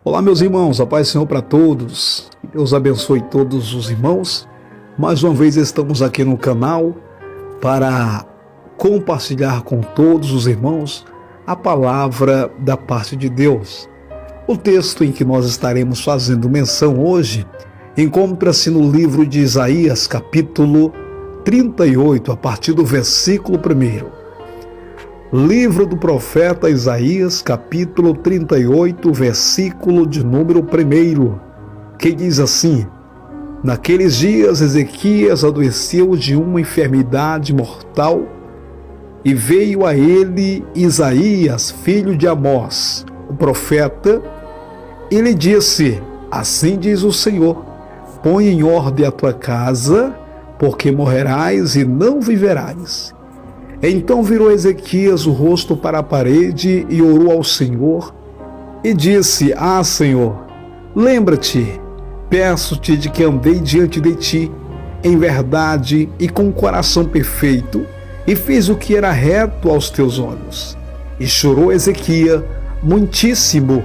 Olá, meus irmãos, a paz do Senhor para todos. Deus abençoe todos os irmãos. Mais uma vez estamos aqui no canal para compartilhar com todos os irmãos a palavra da parte de Deus. O texto em que nós estaremos fazendo menção hoje encontra-se no livro de Isaías, capítulo 38, a partir do versículo 1. Livro do profeta Isaías, capítulo 38, versículo de número 1, que diz assim: Naqueles dias Ezequias adoeceu de uma enfermidade mortal, e veio a ele Isaías, filho de Amós, o profeta, e lhe disse: Assim diz o Senhor, põe em ordem a tua casa, porque morrerás e não viverás. Então virou Ezequias o rosto para a parede e orou ao Senhor e disse: Senhor, lembra-te, peço-te de que andei diante de ti em verdade e com coração perfeito e fiz o que era reto aos teus olhos. E chorou Ezequias muitíssimo.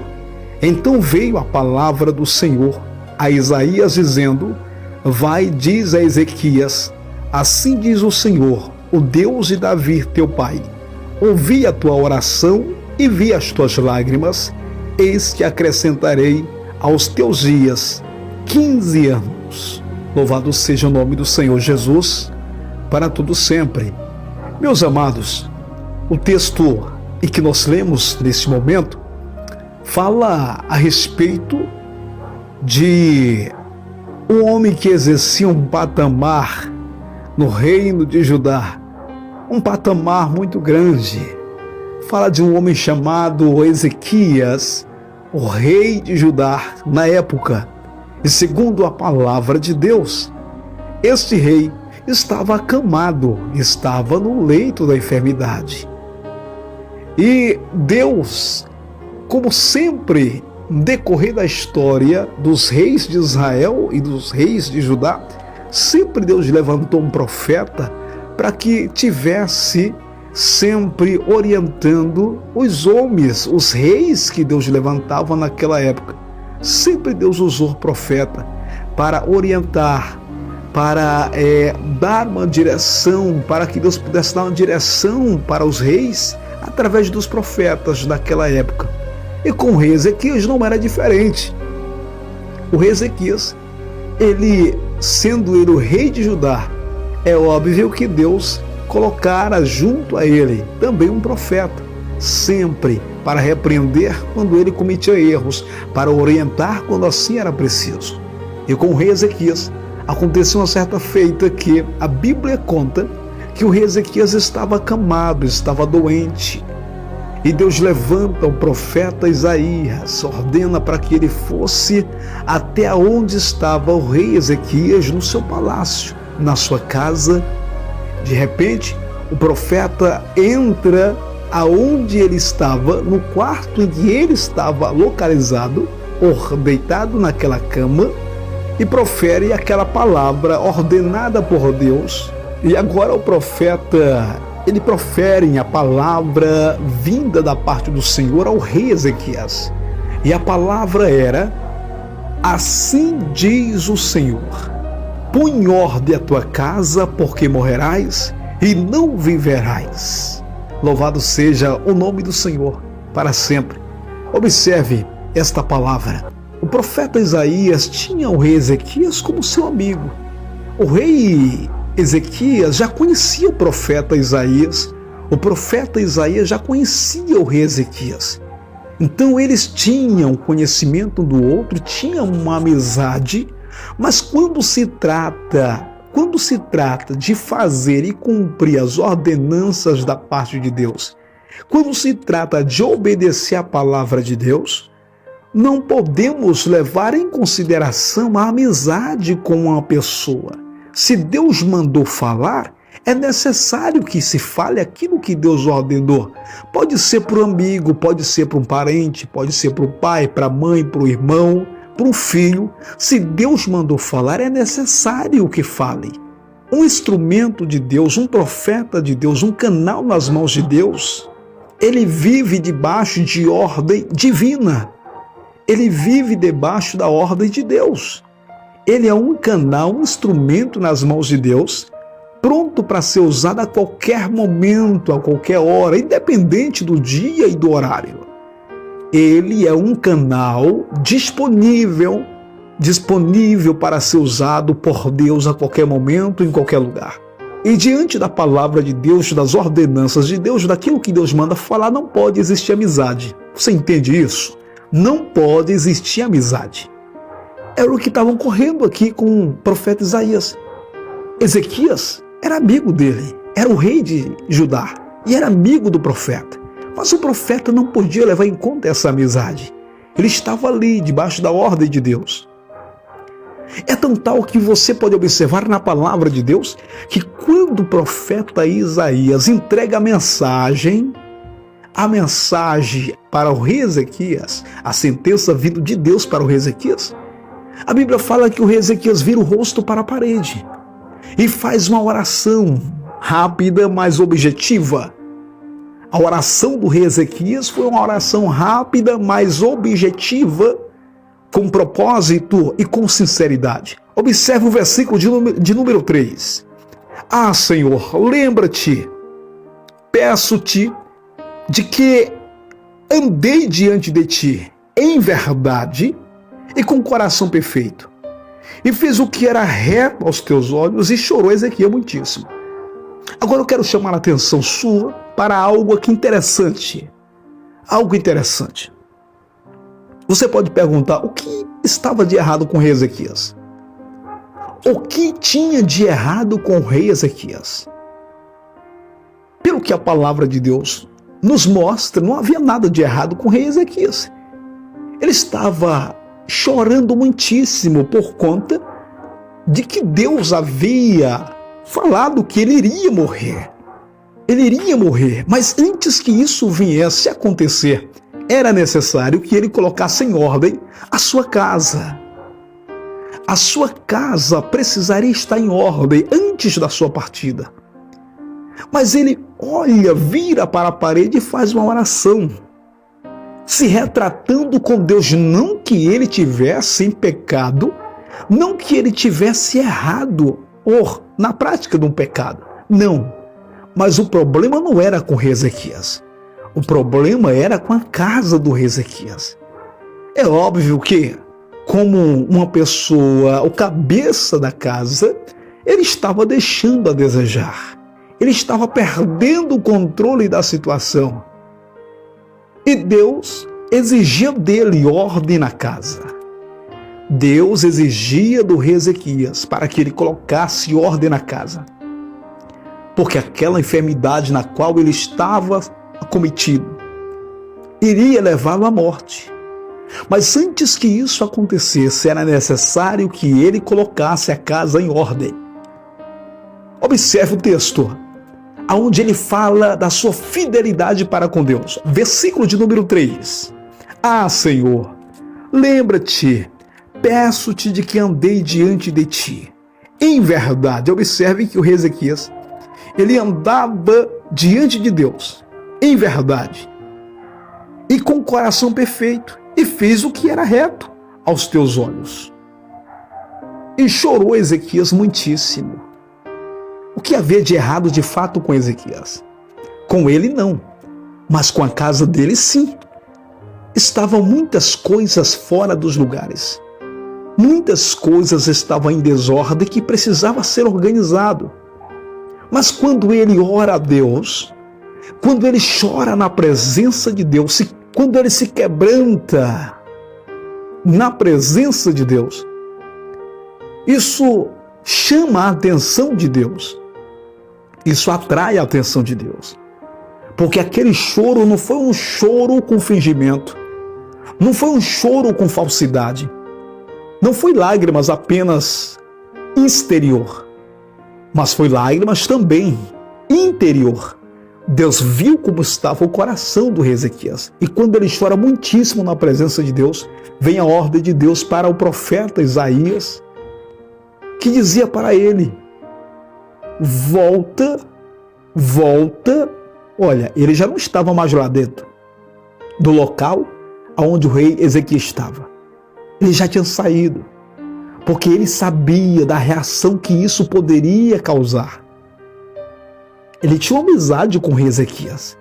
Então veio a palavra do Senhor a Isaías dizendo: Vai, diz a Ezequias, assim diz o Senhor, o Deus de Davi, teu pai. Ouvi a tua oração e vi as tuas lágrimas, eis que acrescentarei aos teus dias 15 anos. Louvado seja o nome do Senhor Jesus, para todo sempre. Meus amados, o texto em que nós lemos neste momento fala a respeito de um homem que exercia um patamar no reino de Judá, um patamar muito grande. Fala de um homem chamado Ezequias, o rei de Judá na época. E segundo a palavra de Deus, este rei estava acamado, estava no leito da enfermidade. E Deus, como sempre, no decorrer da história dos reis de Israel e dos reis de Judá, sempre Deus levantou um profeta para que tivesse sempre orientando os homens, os reis que Deus levantava naquela época. Sempre Deus usou o profeta para orientar, para dar uma direção, para que Deus pudesse dar uma direção para os reis através dos profetas daquela época. E com o rei Ezequias não era diferente. O rei Ezequias, sendo ele o rei de Judá, é óbvio que Deus colocara junto a ele também um profeta, sempre para repreender quando ele cometia erros, para orientar quando assim era preciso. E com o rei Ezequias aconteceu uma certa feita que a Bíblia conta que o rei Ezequias estava acamado, estava doente. E Deus levanta o profeta Isaías, ordena para que ele fosse até onde estava o rei Ezequias, no seu palácio, na sua casa. De repente, o profeta entra aonde ele estava, no quarto em que ele estava localizado, deitado naquela cama, e profere aquela palavra ordenada por Deus. E agora o profeta, ele profere a palavra vinda da parte do Senhor ao rei Ezequias. E a palavra era: Assim diz o Senhor, põe em ordem a tua casa, porque morrerás e não viverás. Louvado seja o nome do Senhor para sempre. Observe esta palavra. O profeta Isaías tinha o rei Ezequias como seu amigo. O rei Ezequias já conhecia o profeta Isaías já conhecia o rei Ezequias. Então eles tinham conhecimento do outro, tinham uma amizade, mas quando se trata de fazer e cumprir as ordenanças da parte de Deus, quando se trata de obedecer a palavra de Deus, não podemos levar em consideração a amizade com uma pessoa. Se Deus mandou falar, é necessário que se fale aquilo que Deus ordenou. Pode ser para um amigo, pode ser para um parente, pode ser para o pai, para a mãe, para o irmão, para um filho. Se Deus mandou falar, é necessário que fale. Um instrumento de Deus, um profeta de Deus, um canal nas mãos de Deus, ele vive debaixo de ordem divina. ele vive debaixo da ordem de Deus. Ele é um canal, um instrumento nas mãos de Deus, pronto para ser usado a qualquer momento, a qualquer hora, independente do dia e do horário. Ele é um canal disponível para ser usado por Deus a qualquer momento, em qualquer lugar. E diante da palavra de Deus, das ordenanças de Deus, daquilo que Deus manda falar, não pode existir amizade. Você entende isso? Não pode existir amizade. Era o que estavam correndo aqui com o profeta Isaías. Ezequias era amigo dele, era o rei de Judá e era amigo do profeta. Mas o profeta não podia levar em conta essa amizade. Ele estava ali, debaixo da ordem de Deus. É tão tal que você pode observar na palavra de Deus que quando o profeta Isaías entrega a mensagem para o rei Ezequias, a sentença vindo de Deus para o rei Ezequias, a Bíblia fala que o rei Ezequias vira o rosto para a parede e faz uma oração rápida, mas objetiva. A oração do rei Ezequias foi uma oração rápida, mas objetiva, com propósito e com sinceridade. Observe o versículo de número 3. Ah, Senhor, lembra-te, peço-te, de que andei diante de ti em verdade e com coração perfeito, e fiz o que era reto aos teus olhos, e chorou Ezequias muitíssimo. Agora eu quero chamar a atenção sua para algo aqui interessante. Algo interessante. Você pode perguntar, o que estava de errado com o rei Ezequias? O que tinha de errado com o rei Ezequias? Pelo que a palavra de Deus nos mostra, não havia nada de errado com o rei Ezequias. Ele estava chorando muitíssimo por conta de que Deus havia falado que ele iria morrer. Ele iria morrer, mas antes que isso viesse a acontecer, era necessário que ele colocasse em ordem a sua casa. A sua casa precisaria estar em ordem antes da sua partida. Mas ele olha, vira para a parede e faz uma oração, se retratando com Deus, não que ele tivesse em pecado, não que ele tivesse errado ou na prática de um pecado, não. Mas o problema não era com o rei Ezequias. O problema era com a casa do rei Ezequias. É óbvio que, como uma pessoa, o cabeça da casa, ele estava deixando a desejar. Ele estava perdendo o controle da situação. E Deus exigia dele ordem na casa. Deus exigia do rei Ezequias para que ele colocasse ordem na casa. Porque aquela enfermidade na qual ele estava acometido iria levá-lo à morte. Mas antes que isso acontecesse, era necessário que ele colocasse a casa em ordem. Observe o texto, onde ele fala da sua fidelidade para com Deus. Versículo de número 3. Ah, Senhor, lembra-te, peço-te de que andei diante de ti. Em verdade, observe que o rei Ezequias, ele andava diante de Deus, em verdade, e com o coração perfeito, e fez o que era reto aos teus olhos. E chorou Ezequias muitíssimo. O que havia de errado de fato com Ezequias? Com ele não, mas com a casa dele sim. Estavam muitas coisas fora dos lugares. Muitas coisas estavam em desordem que precisava ser organizado. Mas quando ele ora a Deus, quando ele chora na presença de Deus, quando ele se quebranta na presença de Deus, isso chama a atenção de Deus. Isso atrai a atenção de Deus. Porque aquele choro não foi um choro com fingimento, não foi um choro com falsidade, não foi lágrimas apenas exterior, mas foi lágrimas também interior. Deus viu como estava o coração do rei Ezequias. E quando ele chora muitíssimo na presença de Deus, vem a ordem de Deus para o profeta Isaías, que dizia para ele: volta. Olha, ele já não estava mais lá dentro do local aonde o rei Ezequias estava. Ele já tinha saído, porque ele sabia da reação que isso poderia causar. Ele tinha uma amizade com o rei Ezequias.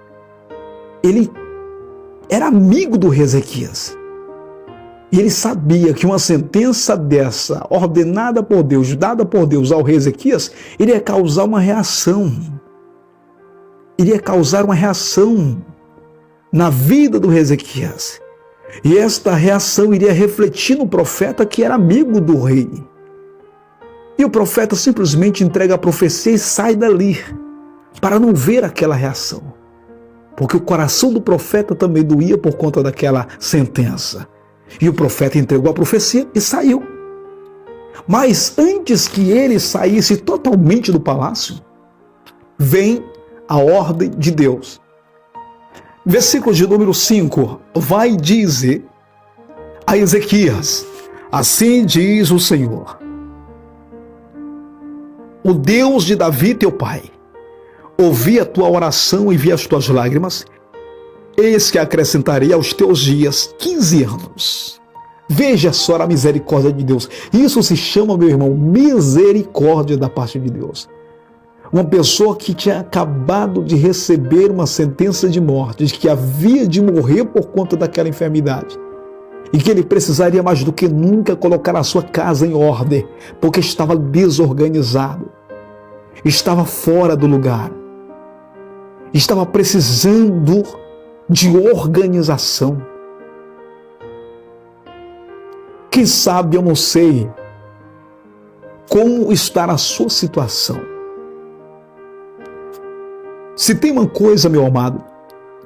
Ele era amigo do rei Ezequias. E ele sabia que uma sentença dessa, ordenada por Deus, dada por Deus ao rei Ezequias, iria causar uma reação. Iria causar uma reação na vida do rei Ezequias. E esta reação iria refletir no profeta que era amigo do rei. E o profeta simplesmente entrega a profecia e sai dali, para não ver aquela reação. Porque o coração do profeta também doía por conta daquela sentença. E o profeta entregou a profecia e saiu. Mas antes que ele saísse totalmente do palácio, vem a ordem de Deus. Versículo de número 5, vai dizer a Ezequias: assim diz o Senhor, o Deus de Davi teu pai, ouvi a tua oração e vi as tuas lágrimas, eis que acrescentarei aos teus dias 15 anos. Veja só a misericórdia de Deus. Isso se chama, meu irmão, misericórdia da parte de Deus. Uma pessoa que tinha acabado de receber uma sentença de morte, de que havia de morrer por conta daquela enfermidade, e que ele precisaria mais do que nunca colocar a sua casa em ordem, porque estava desorganizado, estava fora do lugar, estava precisando de organização. Quem sabe, eu não sei como está a sua situação. Se tem uma coisa, meu amado,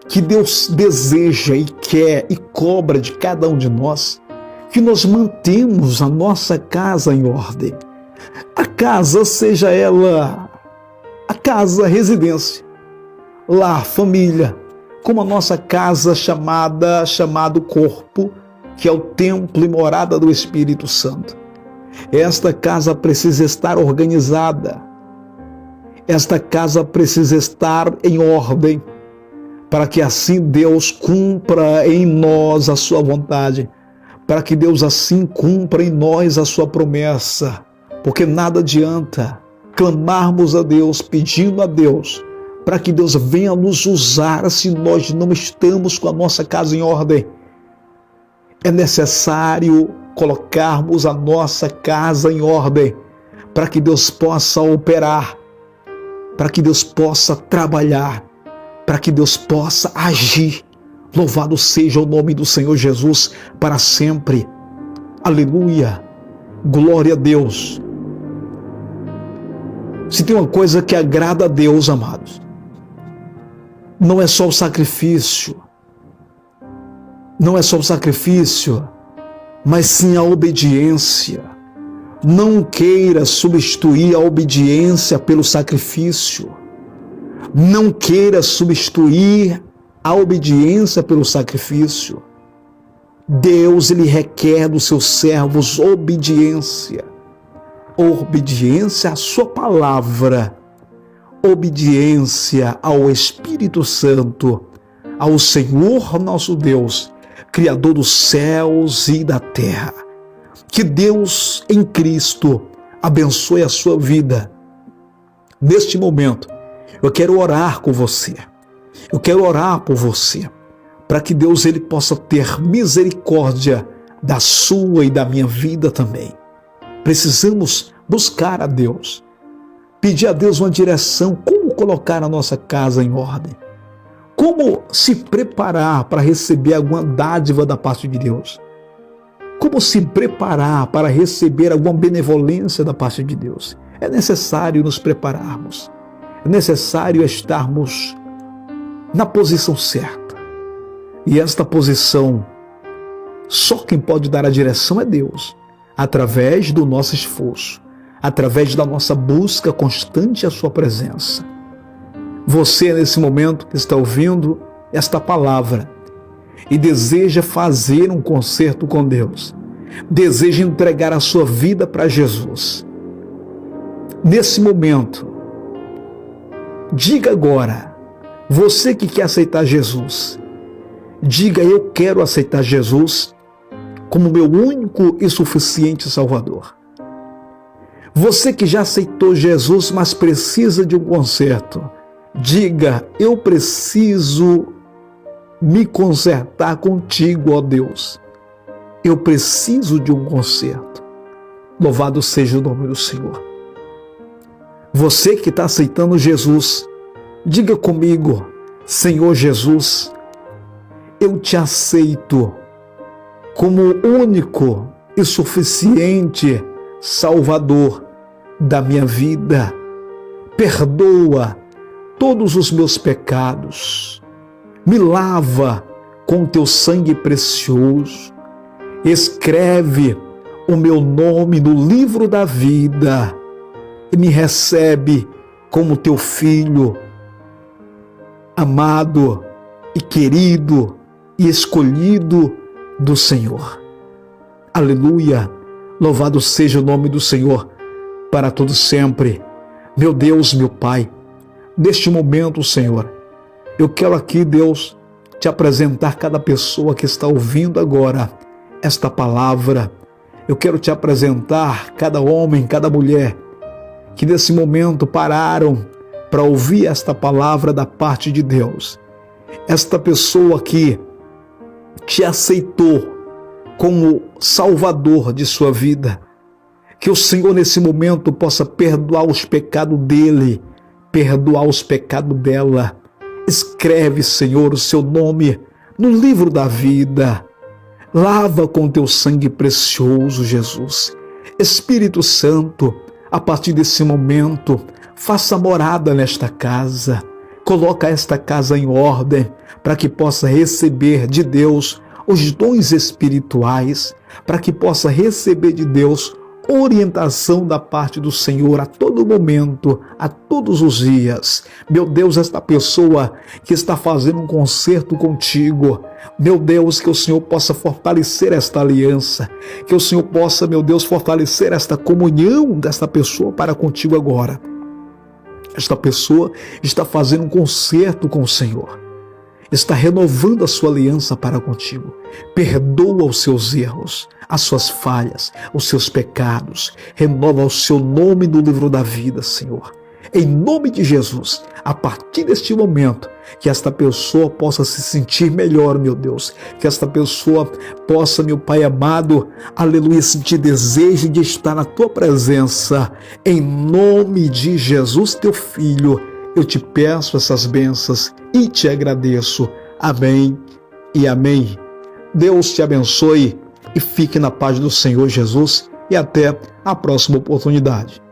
que Deus deseja e quer e cobra de cada um de nós, que nós mantemos a nossa casa em ordem. A casa, seja ela a casa, residência, lar, família, como a nossa casa chamado corpo, que é o templo e morada do Espírito Santo. Esta casa precisa estar organizada. Esta casa precisa estar em ordem, para que assim Deus cumpra em nós a sua vontade, para que Deus assim cumpra em nós a sua promessa, porque nada adianta clamarmos a Deus, pedindo a Deus, para que Deus venha nos usar se nós não estamos com a nossa casa em ordem. É necessário colocarmos a nossa casa em ordem, para que Deus possa operar, para que Deus possa trabalhar, para que Deus possa agir. Louvado seja o nome do Senhor Jesus para sempre. Aleluia. Glória a Deus. Se tem uma coisa que agrada a Deus, amados, não é só o sacrifício, não é só o sacrifício, mas sim a obediência. Não queira substituir a obediência pelo sacrifício. Não queira substituir a obediência pelo sacrifício. Deus, ele requer dos seus servos obediência. Obediência à sua palavra. Obediência ao Espírito Santo, ao Senhor nosso Deus, Criador dos céus e da terra. Que Deus em Cristo abençoe a sua vida. Neste momento, eu quero orar com você. Eu quero orar por você, para que Deus ele possa ter misericórdia da sua e da minha vida também. Precisamos buscar a Deus, pedir a Deus uma direção, como colocar a nossa casa em ordem, como se preparar para receber alguma dádiva da parte de Deus, como se preparar para receber alguma benevolência da parte de Deus. É necessário nos prepararmos, é necessário estarmos na posição certa. E esta posição, só quem pode dar a direção é Deus, através do nosso esforço, através da nossa busca constante à sua presença. Você, nesse momento, que está ouvindo esta palavra e deseja fazer um concerto com Deus, deseja entregar a sua vida para Jesus. Nesse momento, diga agora, você que quer aceitar Jesus, Diga: eu quero aceitar Jesus como meu único e suficiente Salvador. Você que já aceitou Jesus, mas precisa de um conserto, diga: eu preciso me consertar contigo, ó Deus. Eu preciso de um conserto. Louvado seja o nome do Senhor. Você que está aceitando Jesus, diga comigo: Senhor Jesus, eu te aceito como único e suficiente Salvador da minha vida. Perdoa todos os meus pecados. Me lava com teu sangue precioso. Escreve o meu nome no livro da vida e me recebe como teu filho amado e querido e escolhido do Senhor. Aleluia! Louvado seja o nome do Senhor para todo sempre. Meu Deus, meu Pai, neste momento, Senhor, eu quero aqui, Deus, te apresentar cada pessoa que está ouvindo agora esta palavra. Eu quero te apresentar cada homem, cada mulher que nesse momento pararam para ouvir esta palavra da parte de Deus. Esta pessoa que te aceitou como Salvador de sua vida. Que o Senhor nesse momento possa perdoar os pecados dele, perdoar os pecados dela. Escreve, Senhor, o seu nome no livro da vida. Lava com teu sangue precioso, Jesus. Espírito Santo, a partir desse momento, faça morada nesta casa. Coloca esta casa em ordem para que possa receber de Deus os dons espirituais, para que possa receber de Deus orientação da parte do Senhor a todo momento, a todos os dias. Meu Deus, esta pessoa que está fazendo um concerto contigo, meu Deus, que o Senhor possa fortalecer esta aliança, que o Senhor possa, meu Deus, fortalecer esta comunhão desta pessoa para contigo agora. Esta pessoa está fazendo um concerto com o Senhor, está renovando a sua aliança para contigo. Perdoa os seus erros, as suas falhas, os seus pecados. Renova o seu nome no livro da vida, Senhor. Em nome de Jesus, a partir deste momento, que esta pessoa possa se sentir melhor, meu Deus. Que esta pessoa possa, meu Pai amado, aleluia, sentir desejo de estar na tua presença. Em nome de Jesus, teu Filho, eu te peço essas bênçãos e te agradeço. Amém e amém. Deus te abençoe e fique na paz do Senhor Jesus e até a próxima oportunidade.